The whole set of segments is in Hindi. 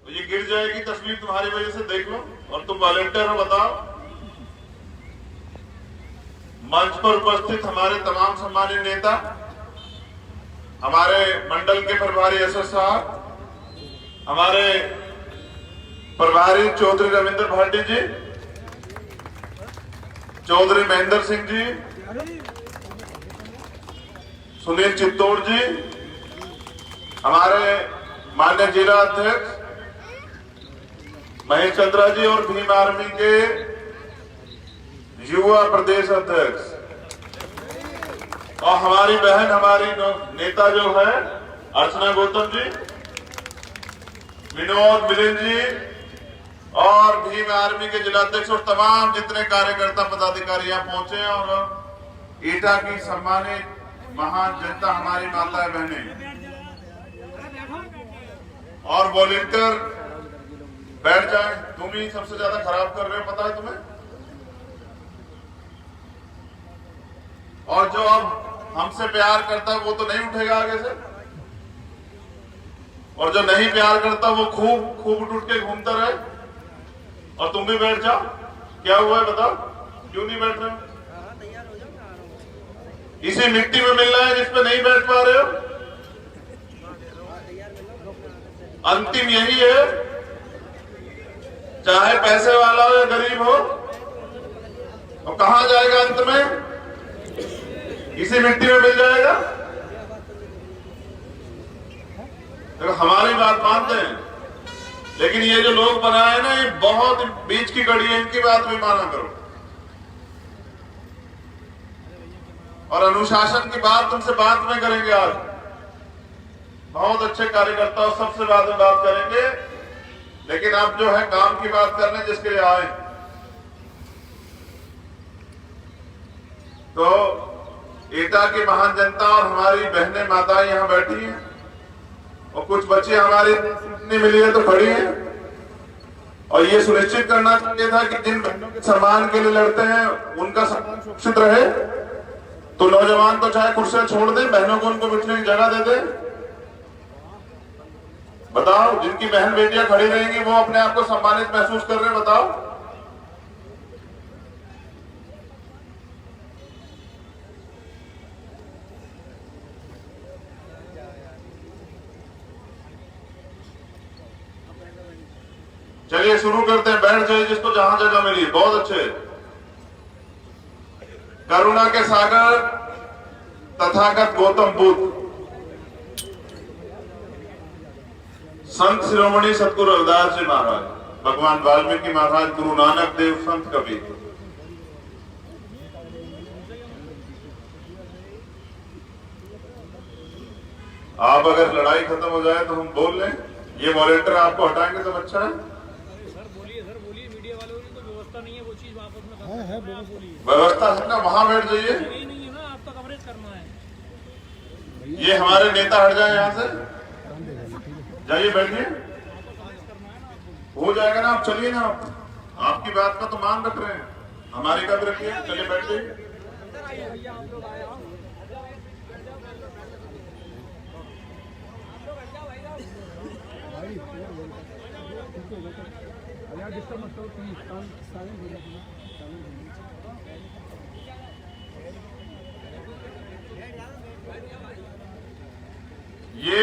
तो ये गिर जाएगी तस्वीर तुम्हारी वजह से, देख लो। और तुम वॉलेंटियर हो, बताओ। मंच पर उपस्थित हमारे तमाम सम्मानित नेता, हमारे मंडल के प्रभारी एसएस साहब, हमारे प्रभारी चौधरी रविंद्र भाटी जी, चौधरी महेंद्र सिंह जी, सुनील चित्तौड़ जी, हमारे माननीय जिला अध्यक्ष महेश चंद्रा जी और भीम आर्मी के युवा प्रदेश अध्यक्ष, और हमारी बहन, हमारी नेता जो है अर्चना गौतम जी, विनोद मिलिंद जी, और भीम आर्मी के जिलाध्यक्ष और तमाम जितने कार्यकर्ता पदाधिकारी यहाँ पहुंचे हैं, और एटा की सम्मानित महान जनता, हमारी माताएं बहनें और वॉलेंटियर, बैठ जाए। तुम ही सबसे ज्यादा खराब कर रहे हो, पता है तुम्हें। और जो अब हमसे प्यार करता है वो तो नहीं उठेगा आगे से, और जो नहीं प्यार करता वो खूब उठ के घूमता रहे, और तुम भी बैठ जाओ। क्या हुआ है बताओ, क्यों नहीं बैठ रहे हो? इसी मिट्टी में मिलना है जिस पे नहीं बैठ पा रहे हो। अंतिम यही है, चाहे पैसे वाला हो या गरीब हो, और कहां जाएगा अंत में? इसी मिट्टी में मिल जाएगा। तो हमारी बात मानते हैं, लेकिन ये जो लोग बनाए ना, ये बहुत बीच की कड़ी है, इनकी बात भी माना करो। और अनुशासन की बात तुमसे बाद में करेंगे। आज बहुत अच्छे कार्यकर्ता, सबसे बाद में बात करेंगे, लेकिन अब जो है काम की बात करने जिसके लिए आए। तो एटा की महान जनता और हमारी बहनें माताएं यहाँ बैठी हैं, और कुछ बच्चे हमारी नहीं मिली है तो खड़ी हैं, और ये सुनिश्चित करना चाहिए था कि जिन बहनों के सम्मान के लिए लड़ते हैं उनका सम्मान सुरक्षित रहे। तो नौजवान तो चाहे कुर्सियां छोड़ दें, बहनों को उनको बैठने की जगह दे दें। बताओ, जिनकी बहन बेटियां खड़ी रहेंगी वो अपने आप को सम्मानित महसूस कर रहे हैं, बताओ। चलिए शुरू करते हैं, बैठ जाइए जिसको जहां जगह मिली। बहुत अच्छे। करुणा के सागर तथागत गौतम बुद्ध, संत शिरोमणि सतगुरु रविदास जी महाराज, भगवान वाल्मीकि महाराज, गुरु नानक देव, संत कबीर। आप अगर लड़ाई खत्म हो जाए तो हम बोल लें, ये वॉलेंटियर आपको हटाएंगे तो अच्छा है। सर बोलिए, मीडिया वालों की कोई व्यवस्था नहीं है, वो चीज वापस में है, व्यवस्था है ना, वहां बैठ जाइए। नहीं है ना, आपका कवरेज करना है। ये हमारे नेता हट जाए यहाँ से, जाइए बैठिए, हो जाएगा ना। आप चलिए ना, आपकी बात का तो मान रख रहे हैं, हमारी का भी रखिए। चलिए बैठ जाइए। ये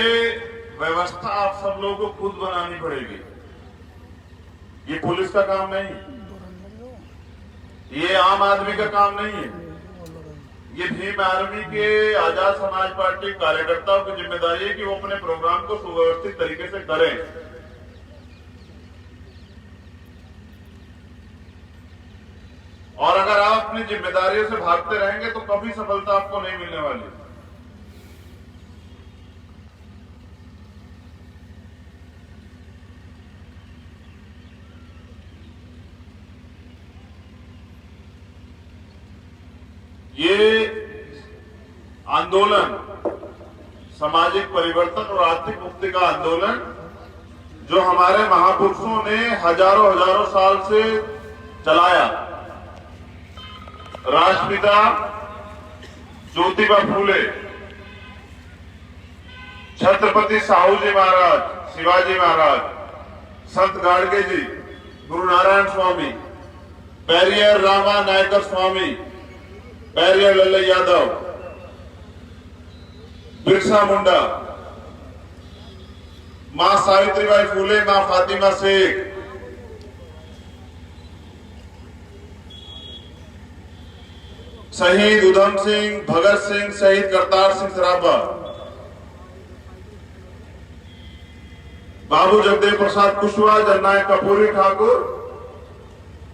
व्यवस्था आप सब लोगों को खुद बनानी पड़ेगी। ये पुलिस का काम नहीं, ये आम आदमी का काम नहीं है। ये भीम आर्मी के, आजाद समाज पार्टी कार्यकर्ताओं की जिम्मेदारी है कि वो अपने प्रोग्राम को सुव्यवस्थित तरीके से करें। और अगर आप अपनी जिम्मेदारियों से भागते रहेंगे तो कभी सफलता आपको नहीं मिलने वाली। ये आंदोलन सामाजिक परिवर्तन और आर्थिक मुक्ति का आंदोलन जो हमारे महापुरुषों ने हजारों साल से चलाया। राष्ट्रपिता ज्योतिबा फूले, छत्रपति साहू जी महाराज, शिवाजी महाराज, संत गाडगे जी, गुरु नारायण स्वामी, पेरियर रामा नायकर स्वामी, पेरियर लल्लू यादव, बिरसा मुंडा, मां सावित्रीबाई फूले, मां फातिमा शेख, शहीद उधम सिंह, भगत सिंह, शहीद करतार सिंह सराभा, बाबू जगदेव प्रसाद कुशवाहा, जननायक कपूरी ठाकुर,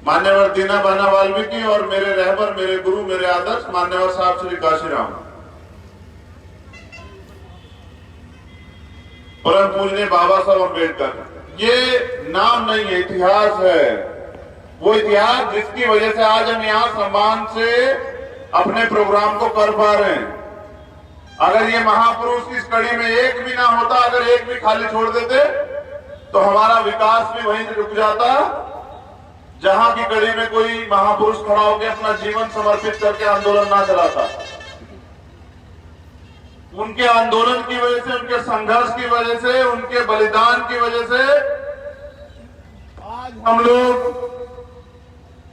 मान्यवर दीना बाना वाल्मीकि और मेरे रहबर, मेरे गुरु, मेरे आदर्श मान्यवर साहब श्री काशीराम। परम पूजनीय बाबा साहब अम्बेडकर। ये नाम नहीं है, इतिहास है। वो इतिहास जिसकी वजह से आज हम यहाँ सम्मान से अपने प्रोग्राम को कर पा रहे हैं। अगर ये महापुरुष इस कड़ी में एक भी ना होता, अगर एक भी खाली छोड़ देते, तो हमारा विकास भी वहीं रुक जाता जहां की कड़ी में कोई महापुरुष खड़ा होकर अपना जीवन समर्पित करके आंदोलन ना चलाता। उनके आंदोलन की वजह से, उनके संघर्ष की वजह से, उनके बलिदान की वजह से आज हम लोग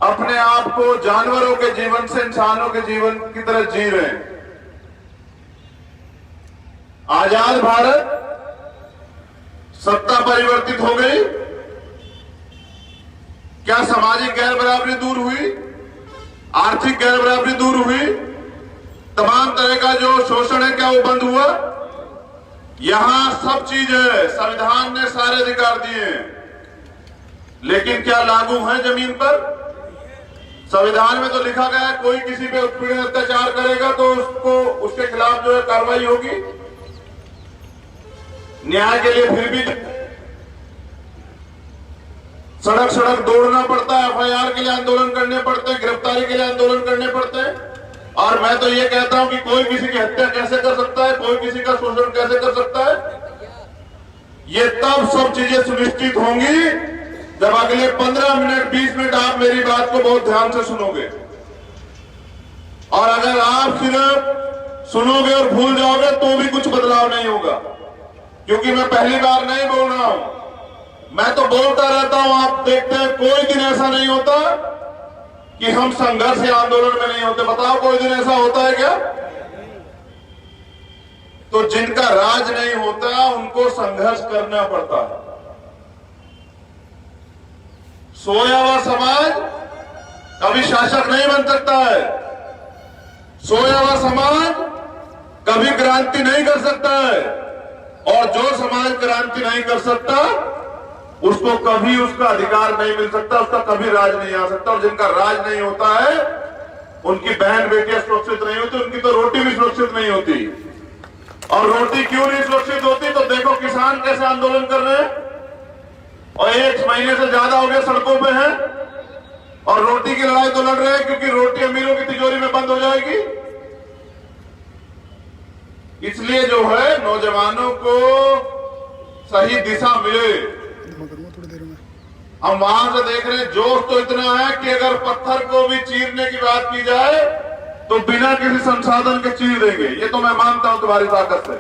अपने आप को जानवरों के जीवन से इंसानों के जीवन की तरह जी रहे हैं। आजाद भारत, सत्ता परिवर्तित हो गई, क्या सामाजिक गैर बराबरी दूर हुई? आर्थिक गैर बराबरी दूर हुई? तमाम तरह का जो शोषण है क्या वो बंद हुआ? यहां सब चीज है, संविधान ने सारे अधिकार दिए हैं, लेकिन क्या लागू है जमीन पर? संविधान में तो लिखा गया है कोई किसी पे उत्पीड़न अत्याचार करेगा तो उसको उसके खिलाफ जो है कार्रवाई होगी। न्याय के लिए फिर भी सड़क सड़क दौड़ना पड़ता है, एफआईआर के लिए आंदोलन करने पड़ते हैं, गिरफ्तारी के लिए आंदोलन करने पड़ते हैं। और मैं तो ये कहता हूं कि कोई किसी की हत्या कैसे कर सकता है, कोई किसी का शोषण कैसे कर सकता है? ये तब सब चीजें सुनिश्चित होंगी जब अगले 15 मिनट 20 मिनट आप मेरी बात को बहुत ध्यान से सुनोगे। और अगर आप सिर्फ सुनोगे और भूल जाओगे तो भी कुछ बदलाव नहीं होगा, क्योंकि मैं पहली बार नहीं बोल रहा हूं, मैं तो बोलता रहता हूं। आप देखते हैं कोई दिन ऐसा नहीं होता कि हम संघर्ष या आंदोलन में नहीं होते। बताओ कोई दिन ऐसा होता है क्या? तो जिनका राज नहीं होता उनको संघर्ष करना पड़ता है। सोया हुआ समाज कभी शासक नहीं बन सकता है, सोया हुआ समाज कभी क्रांति नहीं कर सकता है, और जो समाज क्रांति नहीं कर सकता उसको कभी उसका अधिकार नहीं मिल सकता, उसका कभी राज नहीं आ सकता। और जिनका राज नहीं होता है उनकी बहन बेटियां सुरक्षित नहीं होती, उनकी तो रोटी भी सुरक्षित नहीं होती। और रोटी क्यों नहीं सुरक्षित होती? तो देखो किसान कैसे आंदोलन कर रहे हैं और 1 महीने से ज्यादा हो गया सड़कों पे हैं, और रोटी की लड़ाई तो लड़ रहे हैं क्योंकि रोटी अमीरों की तिजोरी में बंद हो जाएगी। इसलिए जो है नौजवानों को सही दिशा मिले। हम वहां से देख रहे हैं जोश तो इतना है कि अगर पत्थर को भी चीरने की बात की जाए तो बिना किसी संसाधन के चीर देंगे। ये तो मैं मानता हूं तुम्हारी ताकत से,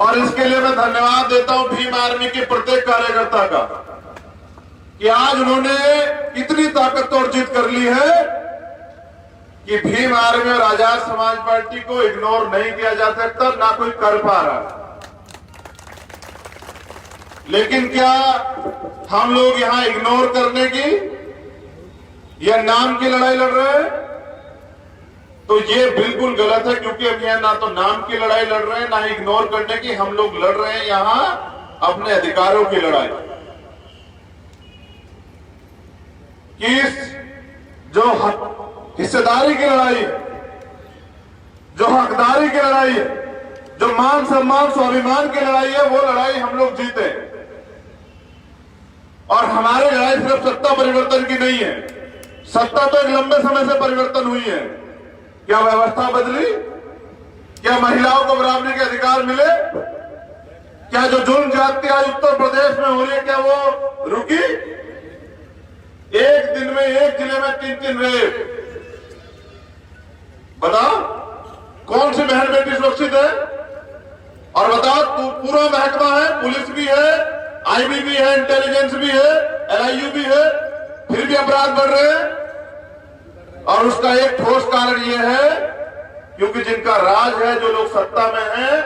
और इसके लिए मैं धन्यवाद देता हूं भीम आर्मी के प्रत्येक कार्यकर्ता का कि आज उन्होंने इतनी ताकत तो अर्जित कर ली है कि भीम आर्मी और आजाद समाज पार्टी को इग्नोर नहीं किया जा सकता, ना कोई कर पा रहा। लेकिन क्या हम लोग यहां इग्नोर करने की या नाम की लड़ाई लड़ रहे हैं? तो ये बिल्कुल गलत है, क्योंकि हम यहां ना तो नाम की लड़ाई लड़ रहे हैं, ना ही इग्नोर करने की। हम लोग लड़ रहे हैं यहां अपने अधिकारों की लड़ाई। किस जो हिस्सेदारी की लड़ाई है, जो हकदारी की लड़ाई है, जो मान सम्मान स्वाभिमान की लड़ाई है, वो लड़ाई हम लोग जीते। और हमारी लड़ाई सिर्फ सत्ता परिवर्तन की नहीं है। सत्ता तो एक लंबे समय से परिवर्तन हुई है। क्या व्यवस्था बदली? क्या महिलाओं को बराबरी के अधिकार मिले? क्या जो जुल्म ज्यादती आज उत्तर प्रदेश में हो रही है क्या वो रुकी? एक दिन में एक जिले में 3-3 रेप। बताओ कौन सी बहन बेटी सुरक्षित है? और बताओ पूरा महकमा है, पुलिस भी है, आईबी भी है, इंटेलिजेंस भी है, एलआईयू भी है, फिर भी अपराध बढ़ रहे हैं। और उसका एक ठोस कारण यह है क्योंकि जिनका राज है, जो लोग सत्ता में हैं,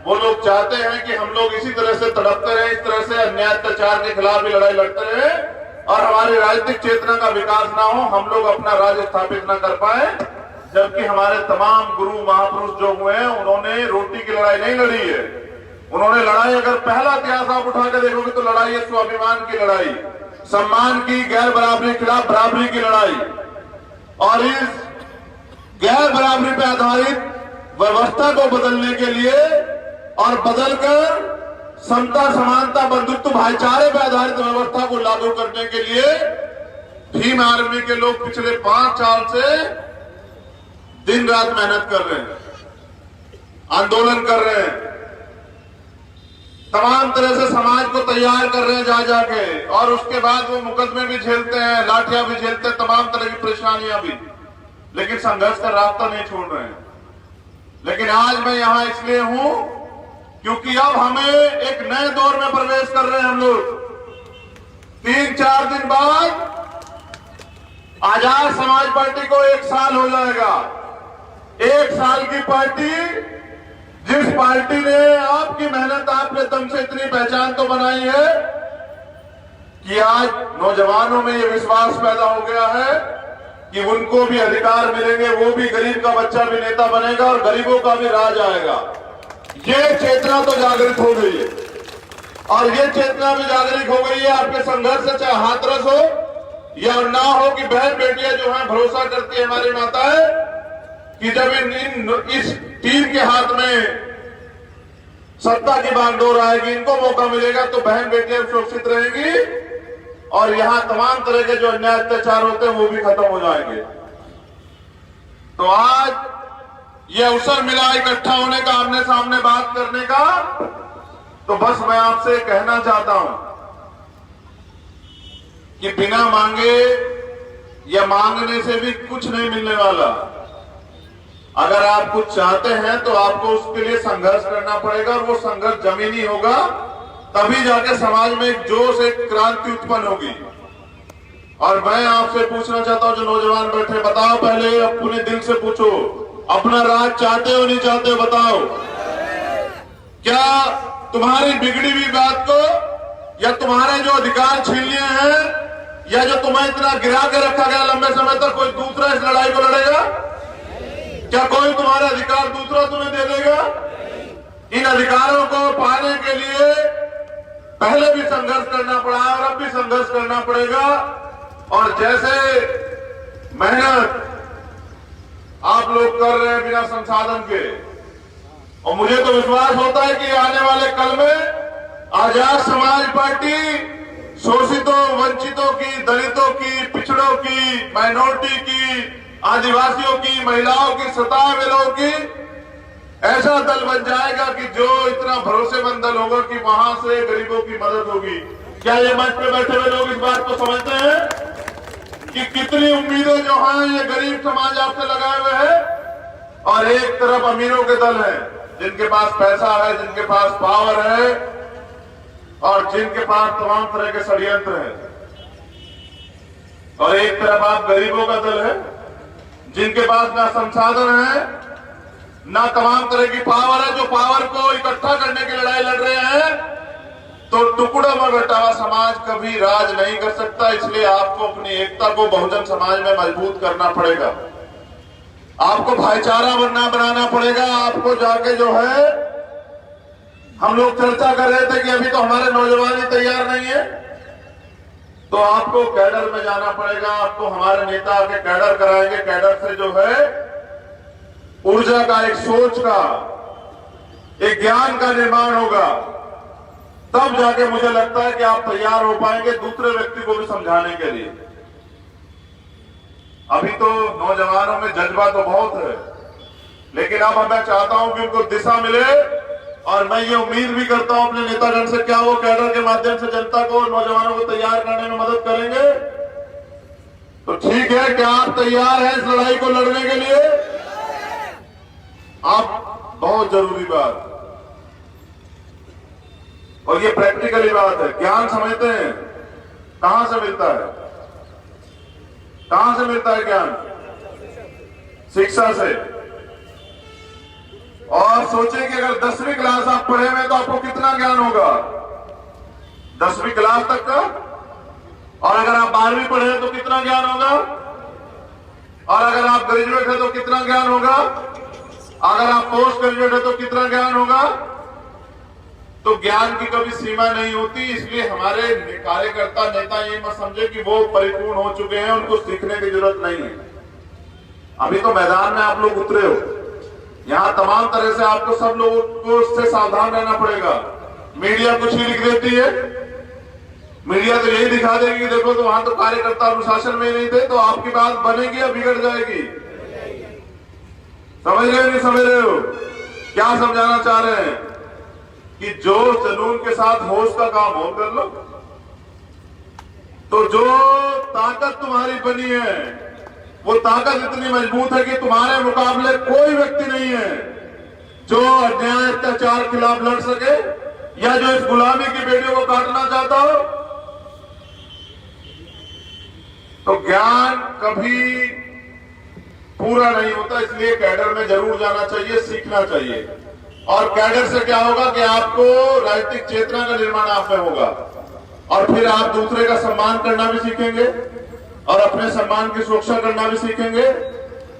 वो लोग चाहते हैं कि हम लोग इसी तरह से तड़पते रहे, इस तरह से अन्याय अत्याचार के खिलाफ भी लड़ाई लड़ते रहे और हमारी राजनीतिक चेतना का विकास ना हो, हम लोग अपना राज स्थापित ना कर पाए। जबकि हमारे तमाम गुरु महापुरुष जो हुए हैं, उन्होंने रोटी की लड़ाई नहीं लड़ी है। उन्होंने लड़ाई, अगर पहला इतिहास आप उठा के देखोगे तो लड़ाई है स्वाभिमान की लड़ाई, सम्मान की, गैर बराबरी के खिलाफ बराबरी की लड़ाई। और इस गैर बराबरी पर आधारित व्यवस्था को बदलने के लिए और बदलकर समता, समानता, बंधुत्व, भाईचारे पर आधारित व्यवस्था को लागू करने के लिए भीम आर्मी के लोग पिछले 5 साल से दिन रात मेहनत कर रहे हैं, आंदोलन कर रहे हैं, तमाम तरह से समाज को तैयार कर रहे हैं जा जाके। और उसके बाद वो मुकदमे भी झेलते हैं, लाठियां भी झेलते हैं, तमाम तरह की परेशानियां भी, लेकिन संघर्ष का रास्ता नहीं छोड़ रहे हैं। लेकिन आज मैं यहां इसलिए हूं क्योंकि अब हमें एक नए दौर में प्रवेश कर रहे हैं हम लोग। 3-4 दिन बाद आजाद समाज पार्टी को 1 साल हो जाएगा। 1 साल की पार्टी, जिस पार्टी ने आपकी मेहनत, आपके दम से इतनी पहचान तो बनाई है कि आज नौजवानों में यह विश्वास पैदा हो गया है कि उनको भी अधिकार मिलेंगे, वो भी, गरीब का बच्चा भी नेता बनेगा और गरीबों का भी राज आएगा। ये चेतना तो जागृत हो गई है और ये चेतना भी जागृत हो गई है आपके संघर्ष से, चाहे हाथरस हो या ना हो, कि बहन बेटियां जो है भरोसा करती है हमारी माताएं कि जब इस टीम के हाथ में सत्ता की बागडोर आएगी, इनको मौका मिलेगा, तो बहन बेटियां सुरक्षित रहेंगी और यहां तमाम तरह के जो अन्याय अत्याचार होते हैं वो भी खत्म हो जाएंगे। तो आज ये अवसर मिला इकट्ठा होने का, आमने सामने बात करने का। तो बस मैं आपसे कहना चाहता हूं कि बिना मांगे या मांगने से भी कुछ नहीं मिलने वाला। अगर आप कुछ चाहते हैं तो आपको उसके लिए संघर्ष करना पड़ेगा और वो संघर्ष जमीनी होगा, तभी जाके समाज में एक जोश, एक क्रांति उत्पन्न होगी। और मैं आपसे पूछना चाहता हूं, जो नौजवान बैठे, बताओ पहले अपने दिल से पूछो, अपना राज चाहते हो नहीं चाहते हो? बताओ, क्या तुम्हारी बिगड़ी हुई बात को या तुम्हारे जो अधिकार छीन लिए हैं या जो तुम्हें इतना गिरा के रखा गया लंबे समय तक, कोई दूसरा इस लड़ाई को लड़ेगा? क्या कोई तुम्हारा अधिकार दूसरा तुम्हें दे देगा? इन अधिकारों को पाने के लिए पहले भी संघर्ष करना पड़ा और अब भी संघर्ष करना पड़ेगा। और जैसे मेहनत आप लोग कर रहे हैं बिना संसाधन के, और मुझे तो विश्वास होता है कि आने वाले कल में आजाद समाज पार्टी शोषितों, वंचितों की, दलितों की, पिछड़ों की, माइनॉरिटी की, आदिवासियों की, महिलाओं की, सताए हुए लोगों की ऐसा दल बन जाएगा कि जो इतना भरोसेमंद दल होगा कि वहां से गरीबों की मदद होगी। क्या ये मंच पे बैठे हुए लोग इस बात को समझते हैं कि कितनी उम्मीदें जो हैं ये गरीब समाज आपसे लगाए हुए है? और एक तरफ अमीरों के दल है, जिनके पास पैसा है, जिनके पास पावर है और जिनके पास तमाम तरह के षड्यंत्र है। और एक तरफ आप गरीबों का दल है, जिनके पास ना संसाधन है, ना तमाम तरह की पावर है, जो पावर को इकट्ठा करने की लड़ाई लड़ रहे हैं। तो टुकड़ा में बटा हुआ समाज कभी राज नहीं कर सकता। इसलिए आपको अपनी एकता को बहुजन समाज में मजबूत करना पड़ेगा, आपको भाईचारा बनाना पड़ेगा। आपको जाके जो है, हम लोग चर्चा कर रहे थे कि अभी तो हमारे नौजवान ही तैयार नहीं है, तो आपको कैडर में जाना पड़ेगा। आपको हमारे नेता आके कैडर कराएंगे। कैडर से जो है ऊर्जा का, एक सोच का, एक ज्ञान का निर्माण होगा। तब जाके मुझे लगता है कि आप तैयार हो पाएंगे दूसरे व्यक्ति को भी समझाने के लिए। अभी तो नौजवानों में जज्बा तो बहुत है, लेकिन अब मैं चाहता हूं कि उनको दिशा मिले। और मैं ये उम्मीद भी करता हूं अपने नेतागण से, क्या वो कैडर के माध्यम से जनता को, नौजवानों को तैयार करने में मदद करेंगे? तो ठीक है, क्या आप तैयार हैं इस लड़ाई को लड़ने के लिए? आप, बहुत जरूरी बात, और ये प्रैक्टिकली बात है। ज्ञान समझते हैं कहां से मिलता है? कहां से मिलता है ज्ञान? शिक्षा से। और सोचिए कि अगर 10वीं क्लास आप पढ़े हुए तो आपको कितना ज्ञान होगा 10वीं क्लास तक का। और अगर आप 12वीं पढ़े हैं तो कितना ज्ञान होगा। और अगर आप ग्रेजुएट है तो कितना ज्ञान होगा। अगर आप पोस्ट ग्रेजुएट है तो कितना ज्ञान होगा। तो ज्ञान की कभी सीमा नहीं होती। इसलिए हमारे कार्यकर्ता नेता ये मत समझे कि वो परिपूर्ण हो चुके हैं, उनको सीखने की जरूरत नहीं है। अभी तो मैदान में आप लोग उतरे हो, यहां तमाम तरह से आपको सब लोगों को उससे सावधान रहना पड़ेगा। मीडिया कुछ ही लिख देती है, मीडिया तो यही दिखा देगी कि देखो तो वहां तो कार्यकर्ता अनुशासन में नहीं थे, तो आपकी बात बनेगी या बिगड़ जाएगी। समझ रहे हो नहीं समझ रहे हो? क्या समझाना चाह रहे हैं कि जो जुनून के साथ होश का काम हो कर लो। तो जो ताकत तुम्हारी बनी है वो ताकत इतनी मजबूत है कि तुम्हारे मुकाबले कोई व्यक्ति नहीं है जो अन्याय अत्याचार के खिलाफ लड़ सके या जो इस गुलामी की बेड़ियों को काटना चाहता हो। तो ज्ञान कभी पूरा नहीं होता, इसलिए कैडर में जरूर जाना चाहिए, सीखना चाहिए। और कैडर से क्या होगा कि आपको राजनीतिक चेतना का निर्माण आप में होगा और फिर आप दूसरे का सम्मान करना भी सीखेंगे और अपने सम्मान की सुरक्षा करना भी सीखेंगे।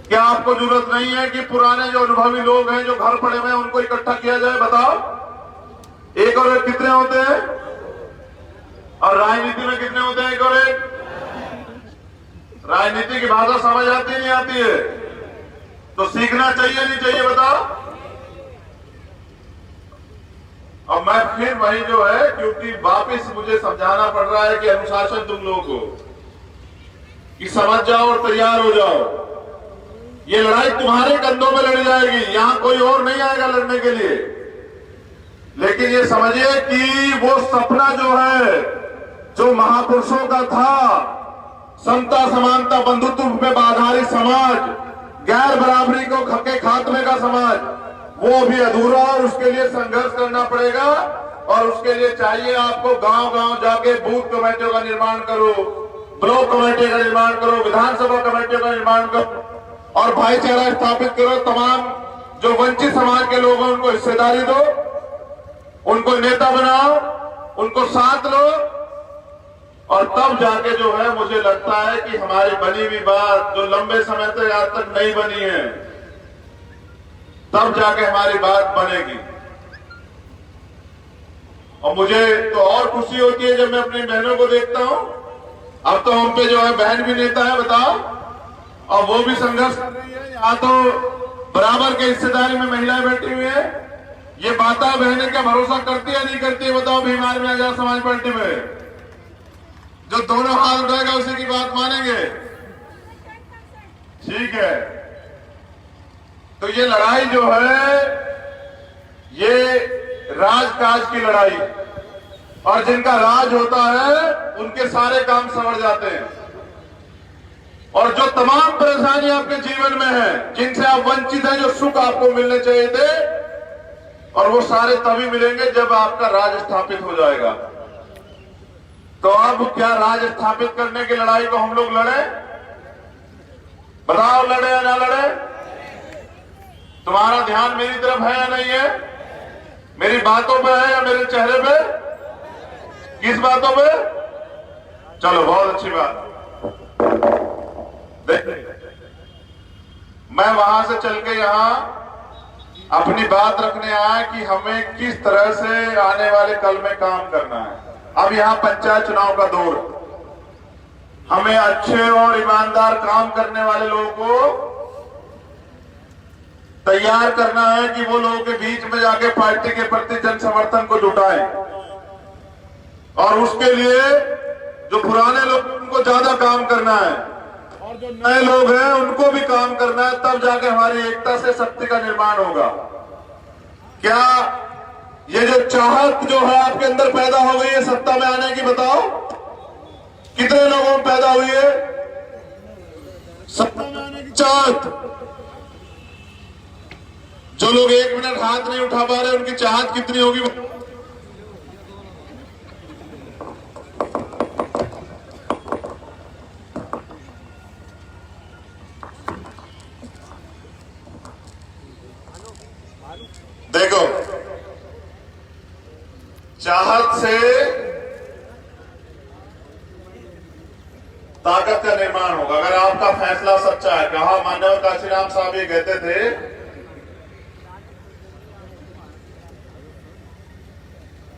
क्या आपको जरूरत नहीं है कि पुराने जो अनुभवी लोग हैं जो घर पड़े हुए हैं उनको इकट्ठा किया जाए? बताओ, एक और एक कितने होते हैं? और राजनीति में कितने होते हैं? एक और एक। राजनीति की भाषा समझ आती नहीं आती है? तो सीखना चाहिए नहीं चाहिए? बताओ। अब मैं फिर वही जो है, क्योंकि वापिस मुझे समझाना पड़ रहा है कि अनुशासन तुम लोगों को कि समझ जाओ और तैयार हो जाओ। ये लड़ाई तुम्हारे कंधों में लड़ी जाएगी, यहां कोई और नहीं आएगा लड़ने के लिए। लेकिन ये समझिए कि वो सपना जो है जो महापुरुषों का था, समता समानता बंधुत्व पे आधारित समाज, गैर बराबरी को के खात्मे का समाज, वो भी अधूरा और उसके लिए संघर्ष करना पड़ेगा। और उसके लिए चाहिए आपको गांव गांव जाके बूथ कमेटियों का निर्माण करो, ब्लॉक कमेटी का निर्माण करो, विधानसभा कमेटियों का निर्माण करो और भाईचारा स्थापित करो। तमाम जो वंचित समाज के लोग हैं उनको हिस्सेदारी दो, उनको नेता बनाओ, उनको साथ लो। और तब जाके जो है मुझे लगता है कि हमारी बनी हुई बात जो लंबे समय से आज तक नहीं बनी है, तब जाके हमारी बात बनेगी। और मुझे तो और खुशी होती है जब मैं अपनी बहनों को देखता हूं। अब तो हम पे जो है बहन भी नेता है, बताओ, और वो भी संघर्ष कर रही है। यहाँ तो बराबर के हिस्सेदारी में महिलाएं बैठी हुई है। ये माता बहनें क्या भरोसा करती है नहीं करती है? बताओ। भी हमारे में आजाद समाज पार्टी में जो दोनों हाथ उठाएगा उसी की बात मानेंगे। ठीक है, तो ये लड़ाई जो है ये राजकाज की लड़ाई, और जिनका राज होता है उनके सारे काम संवर जाते हैं। और जो तमाम परेशानी आपके जीवन में है, जिनसे आप वंचित हैं, जो सुख आपको मिलने चाहिए थे, और वो सारे तभी मिलेंगे जब आपका राज स्थापित हो जाएगा। तो अब क्या राज स्थापित करने की लड़ाई को हम लोग लड़े? बताओ, लड़े या ना लड़े? तुम्हारा ध्यान मेरी तरफ है या नहीं है? मेरी बातों पे है या मेरे चेहरे पे? किस बातों पे? चलो, बहुत अच्छी बात। मैं वहां से चल के यहां अपनी बात रखने आया कि हमें किस तरह से आने वाले कल में काम करना है। अब यहाँ पंचायत चुनाव का दौर, हमें अच्छे और ईमानदार काम करने वाले लोगों को तैयार करना है कि वो लोगों के बीच में जाके पार्टी के प्रति जन समर्थन को जुटाएं। और उसके लिए जो पुराने लोग उनको ज्यादा काम करना है और जो नए लोग हैं उनको भी काम करना है। तब जाके हमारी एकता से शक्ति का निर्माण होगा। क्या ये जो चाहत जो है आपके अंदर पैदा हो गई है सत्ता में आने की? बताओ, कितने लोगों में पैदा हुई है सत्ता में आने की चाहत? जो लोग 1 मिनट हाथ नहीं उठा पा रहे उनकी चाहत कितनी होगी? से ताकत का निर्माण होगा। अगर आपका फैसला सच्चा है, कहा माननीय काशीराम साहब ये कहते थे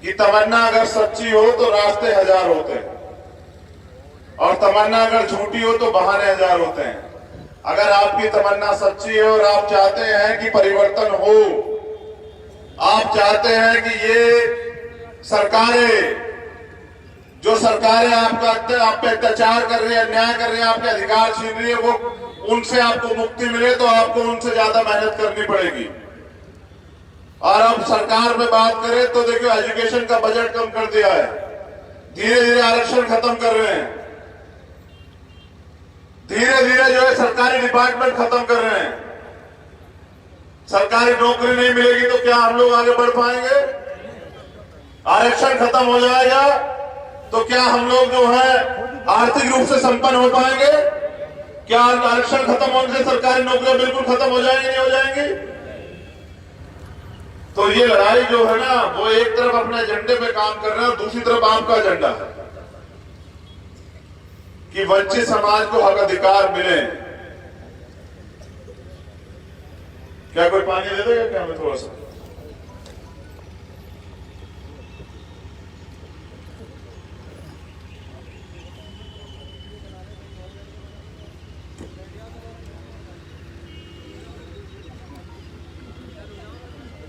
कि तमन्ना अगर सच्ची हो तो रास्ते हजार होते हैं, और तमन्ना अगर झूठी हो तो बहाने हजार होते हैं। अगर आपकी तमन्ना सच्ची है और आप चाहते हैं कि परिवर्तन हो, आप चाहते हैं कि ये सरकारें, जो सरकारें आप पे अत्याचार कर रही है, अन्याय कर रही है, आपके अधिकार छीन रही है, वो उनसे आपको मुक्ति मिले, तो आपको उनसे ज्यादा मेहनत करनी पड़ेगी। और अब सरकार में बात करें तो देखिए, एजुकेशन का बजट कम कर दिया है, धीरे धीरे आरक्षण खत्म कर रहे हैं, धीरे धीरे जो है सरकारी डिपार्टमेंट खत्म कर रहे हैं। सरकारी नौकरी नहीं मिलेगी तो क्या हम लोग आगे बढ़ पाएंगे? आरक्षण खत्म हो जाएगा तो क्या हम लोग जो है आर्थिक रूप से संपन्न हो पाएंगे? क्या आरक्षण खत्म होने से सरकारी नौकरियां बिल्कुल खत्म हो जाएंगी, नहीं हो जाएंगी? तो ये लड़ाई जो है ना, वो एक तरफ अपने एजेंडे पे काम कर रहे हैं और दूसरी तरफ आपका एजेंडा है कि वंचित समाज को हक अधिकार मिले। क्या कोई पानी दे देगा क्या हमें थोड़ा सा?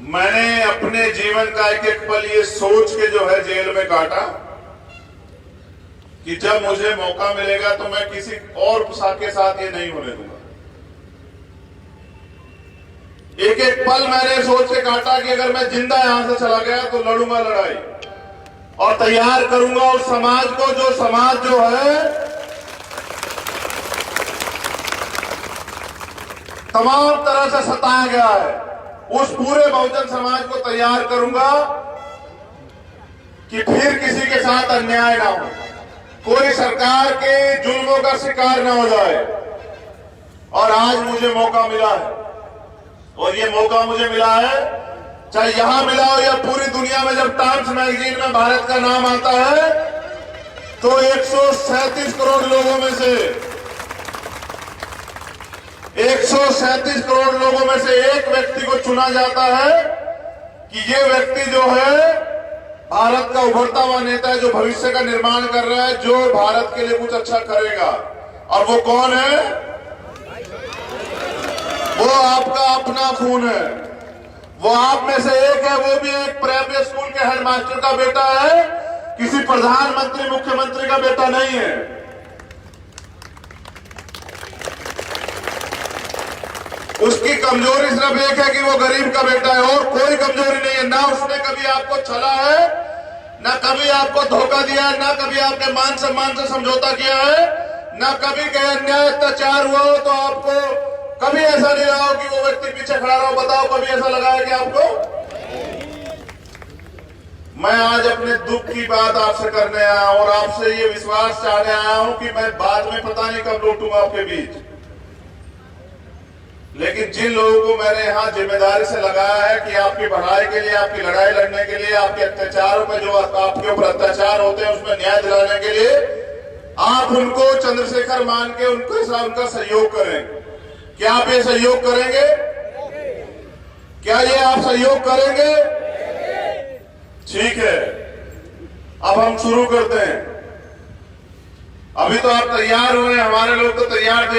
मैंने अपने जीवन का एक एक पल ये सोच के जो है जेल में काटा कि जब मुझे मौका मिलेगा तो मैं किसी और के साथ ये नहीं होने दूंगा। एक एक पल मैंने सोच के काटा कि अगर मैं जिंदा यहां से चला गया तो लड़ूंगा लड़ाई और तैयार करूंगा उस समाज को, जो समाज जो है तमाम तरह से सताया गया है, उस पूरे बहुजन समाज को तैयार करूंगा कि फिर किसी के साथ अन्याय ना हो, कोई सरकार के जुल्मों का शिकार ना हो जाए। और आज मुझे मौका मिला है, और ये मौका मुझे मिला है, चाहे यहां मिला हो या पूरी दुनिया में। जब टाइम्स मैगजीन में भारत का नाम आता है तो 137 करोड़ लोगों में से 137 करोड़ लोगों में से एक व्यक्ति को चुना जाता है कि ये व्यक्ति जो है भारत का उभरता हुआ नेता है, जो भविष्य का निर्माण कर रहा है, जो भारत के लिए कुछ अच्छा करेगा। और वो कौन है? वो आपका अपना खून है, वो आप में से एक है। वो भी एक प्राइमरी स्कूल के हेडमास्टर का बेटा है, किसी प्रधानमंत्री मुख्यमंत्री का बेटा नहीं है। उसकी कमजोरी सिर्फ एक है कि वो गरीब का बेटा है, और कोई कमजोरी नहीं है। ना उसने कभी आपको छला है, ना कभी आपको धोखा दिया है, ना कभी आपके मान सम्मान से समझौता किया है, ना कभी कहीं अन्याय अत्याचार हुआ हो तो आपको कभी ऐसा नहीं रहा हो कि वो व्यक्ति पीछे खड़ा रहा हो। बताओ कभी ऐसा लगा है कि आपको? मैं आज अपने दुख की बात आपसे करने आया हूं और आपसे ये विश्वास चाहने आया हूं कि मैं बाद में पता नहीं कब लौटूंगा आपके बीच, लेकिन जिन लोगों को मैंने यहां जिम्मेदारी से लगाया है कि आपकी भलाई के लिए, आपकी लड़ाई लड़ने के लिए, आपके अत्याचारों पर जो आपके ऊपर अत्याचार होते हैं उसमें न्याय दिलाने के लिए, आप उनको चंद्रशेखर मान के उनका सहयोग करें। क्या आप ये सहयोग करेंगे? क्या ये आप सहयोग करेंगे? ठीक है, अब हम शुरू करते हैं। अभी तो आप तैयार हुए, हमारे लोग तो तैयार थे।